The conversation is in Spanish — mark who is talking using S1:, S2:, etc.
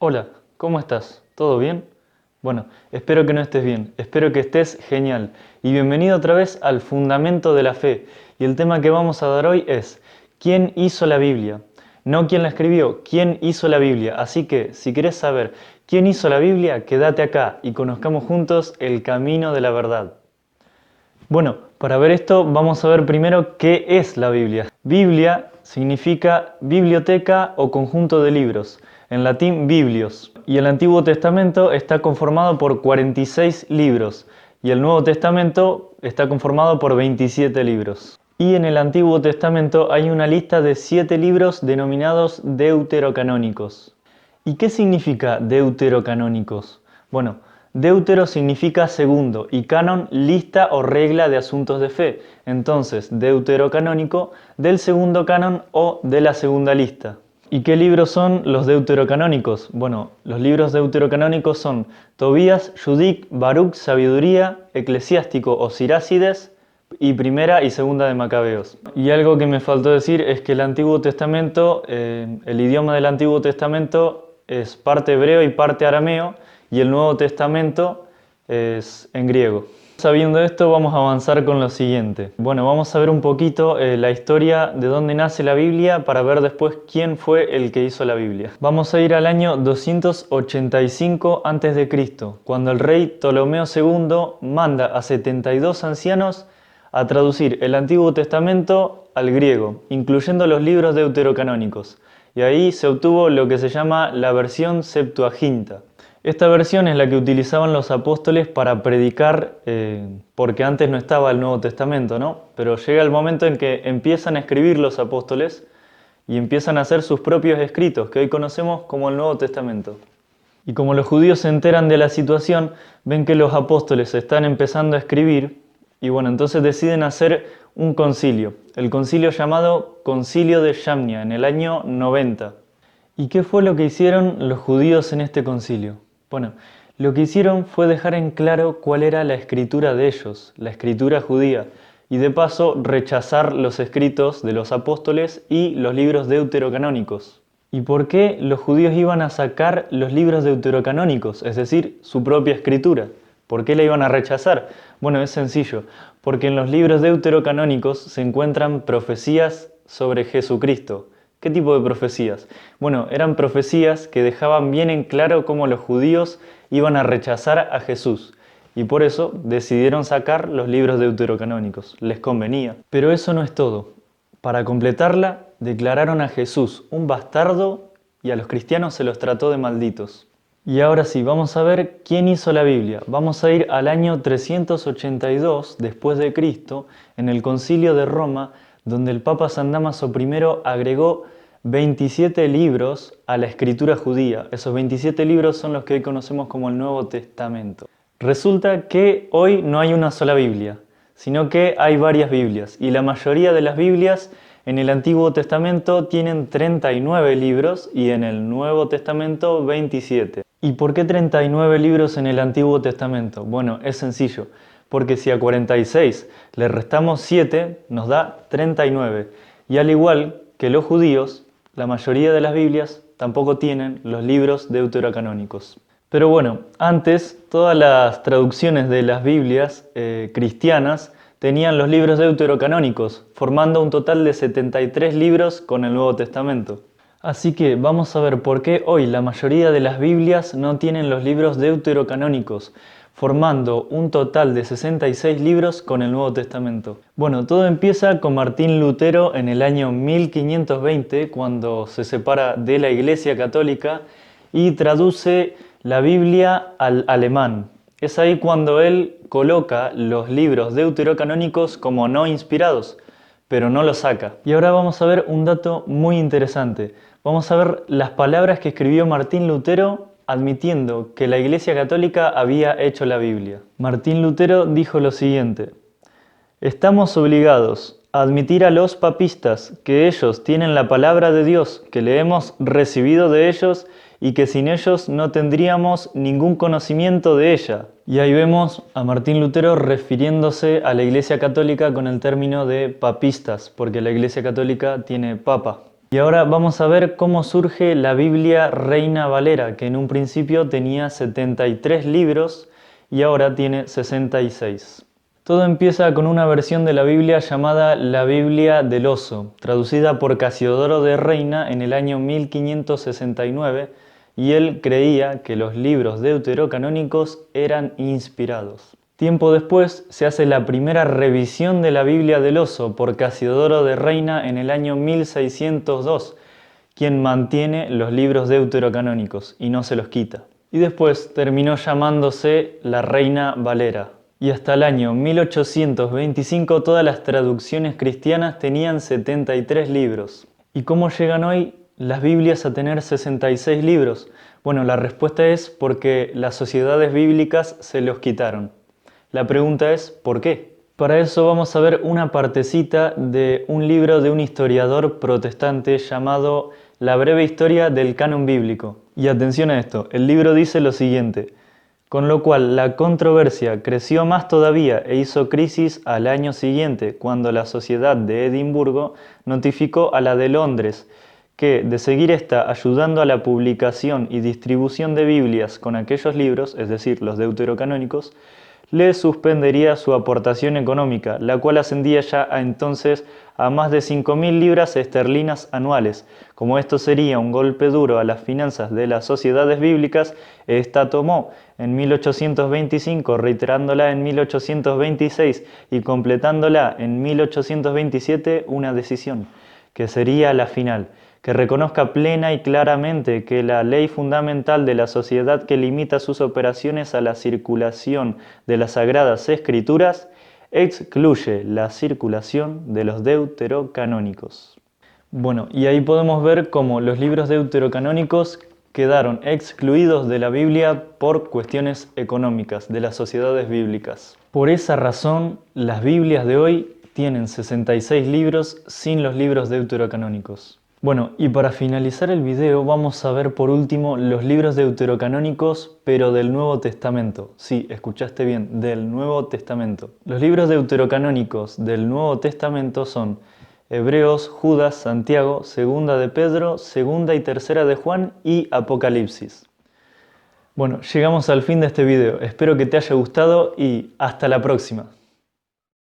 S1: Hola, ¿cómo estás? ¿Todo bien? Bueno, espero que no estés bien, espero que estés genial. Y bienvenido otra vez al Fundamento de la Fe. Y el tema que vamos a dar hoy es, ¿quién hizo la Biblia? No quién la escribió, quién hizo la Biblia. Así que, si querés saber quién hizo la Biblia, quédate acá y conozcamos juntos el camino de la verdad. Bueno, para ver esto vamos a ver primero qué es la Biblia. Biblia significa biblioteca o conjunto de libros, en latín biblios. Y el Antiguo Testamento está conformado por 46 libros y el Nuevo Testamento está conformado por 27 libros. Y en el Antiguo Testamento hay una lista de 7 libros denominados deuterocanónicos. ¿Y qué significa deuterocanónicos? Bueno, deutero significa segundo y canon lista o regla de asuntos de fe. Entonces, deuterocanónico del segundo canon o de la segunda lista. ¿Y qué libros son los deuterocanónicos? Bueno, los libros deuterocanónicos son Tobías, Judith, Baruch, Sabiduría, Eclesiástico o Sirácides y Primera y Segunda de Macabeos. Y algo que me faltó decir es que el Antiguo Testamento, el idioma del Antiguo Testamento es parte hebreo y parte arameo, y el Nuevo Testamento es en griego. Sabiendo esto, vamos a avanzar con lo siguiente. Bueno, vamos a ver un poquito la historia de dónde nace la Biblia para ver después quién fue el que hizo la Biblia. Vamos a ir al año 285 a.C., cuando el rey Ptolomeo II manda a 72 ancianos a traducir el Antiguo Testamento al griego, incluyendo los libros deuterocanónicos. Y ahí se obtuvo lo que se llama la versión Septuaginta. Esta versión es la que utilizaban los apóstoles para predicar, porque antes no estaba el Nuevo Testamento, ¿no? Pero llega el momento en que empiezan a escribir los apóstoles y empiezan a hacer sus propios escritos, que hoy conocemos como el Nuevo Testamento. Y como los judíos se enteran de la situación, ven que los apóstoles están empezando a escribir, y bueno, entonces deciden hacer un concilio, el concilio llamado Concilio de Yamnia, en el año 90. ¿Y qué fue lo que hicieron los judíos en este concilio? Bueno, lo que hicieron fue dejar en claro cuál era la escritura de ellos, la escritura judía, y de paso rechazar los escritos de los apóstoles y los libros deuterocanónicos. ¿Y por qué los judíos iban a sacar los libros deuterocanónicos, es decir, su propia escritura? ¿Por qué la iban a rechazar? Bueno, es sencillo, porque en los libros deuterocanónicos se encuentran profecías sobre Jesucristo. ¿Qué tipo de profecías? Bueno, eran profecías que dejaban bien en claro cómo los judíos iban a rechazar a Jesús. Y por eso decidieron sacar los libros deuterocanónicos. Les convenía. Pero eso no es todo. Para completarla, declararon a Jesús un bastardo y a los cristianos se los trató de malditos. Y ahora sí, vamos a ver quién hizo la Biblia. Vamos a ir al año 382 después de Cristo, en el Concilio de Roma, donde el Papa San Dámaso I agregó 27 libros a la escritura judía. Esos 27 libros son los que hoy conocemos como el Nuevo Testamento. Resulta que hoy no hay una sola Biblia, sino que hay varias Biblias, y la mayoría de las Biblias en el Antiguo Testamento tienen 39 libros y en el Nuevo Testamento 27. ¿Y por qué 39 libros en el Antiguo Testamento? Bueno, es sencillo, porque si a 46 le restamos 7, nos da 39. Y al igual que los judíos, la mayoría de las Biblias tampoco tienen los libros deuterocanónicos. Pero bueno, antes todas las traducciones de las Biblias cristianas tenían los libros deuterocanónicos, formando un total de 73 libros con el Nuevo Testamento. Así que vamos a ver por qué hoy la mayoría de las Biblias no tienen los libros deuterocanónicos, formando un total de 66 libros con el Nuevo Testamento. Bueno, todo empieza con Martín Lutero en el año 1520, cuando se separa de la Iglesia Católica y traduce la Biblia al alemán. Es ahí cuando él coloca los libros deuterocanónicos como no inspirados, pero no los saca. Y ahora vamos a ver un dato muy interesante. Vamos a ver las palabras que escribió Martín Lutero admitiendo que la Iglesia Católica había hecho la Biblia. Martín Lutero dijo lo siguiente: estamos obligados a admitir a los papistas que ellos tienen la palabra de Dios, que le hemos recibido de ellos y que sin ellos no tendríamos ningún conocimiento de ella. Y ahí vemos a Martín Lutero refiriéndose a la Iglesia Católica con el término de papistas, porque la Iglesia Católica tiene papa. Y ahora vamos a ver cómo surge la Biblia Reina Valera, que en un principio tenía 73 libros y ahora tiene 66. Todo empieza con una versión de la Biblia llamada la Biblia del Oso, traducida por Casiodoro de Reina en el año 1569, y él creía que los libros deuterocanónicos eran inspirados. Tiempo después se hace la primera revisión de la Biblia del Oso por Casiodoro de Reina en el año 1602, quien mantiene los libros deuterocanónicos y no se los quita. Y después terminó llamándose la Reina Valera. Y hasta el año 1825 todas las traducciones cristianas tenían 73 libros. ¿Y cómo llegan hoy las Biblias a tener 66 libros? Bueno, la respuesta es porque las sociedades bíblicas se los quitaron. La pregunta es, ¿por qué? Para eso vamos a ver una partecita de un libro de un historiador protestante llamado La breve historia del canon bíblico. Y atención a esto, el libro dice lo siguiente: con lo cual la controversia creció más todavía e hizo crisis al año siguiente, cuando la Sociedad de Edimburgo notificó a la de Londres que, de seguir esta ayudando a la publicación y distribución de Biblias con aquellos libros, es decir, los deuterocanónicos, le suspendería su aportación económica, la cual ascendía ya entonces a más de 5.000 libras esterlinas anuales. Como esto sería un golpe duro a las finanzas de las sociedades bíblicas, esta tomó en 1825, reiterándola en 1826 y completándola en 1827 una decisión, que sería la final, que reconozca plena y claramente que la ley fundamental de la sociedad que limita sus operaciones a la circulación de las Sagradas Escrituras excluye la circulación de los deuterocanónicos. Bueno, y ahí podemos ver cómo los libros deuterocanónicos quedaron excluidos de la Biblia por cuestiones económicas de las sociedades bíblicas. Por esa razón, las Biblias de hoy tienen 66 libros sin los libros deuterocanónicos. Bueno, y para finalizar el video vamos a ver por último los libros deuterocanónicos, pero del Nuevo Testamento. Sí, escuchaste bien, del Nuevo Testamento. Los libros deuterocanónicos del Nuevo Testamento son Hebreos, Judas, Santiago, Segunda de Pedro, Segunda y Tercera de Juan y Apocalipsis. Bueno, llegamos al fin de este video. Espero que te haya gustado y hasta la próxima.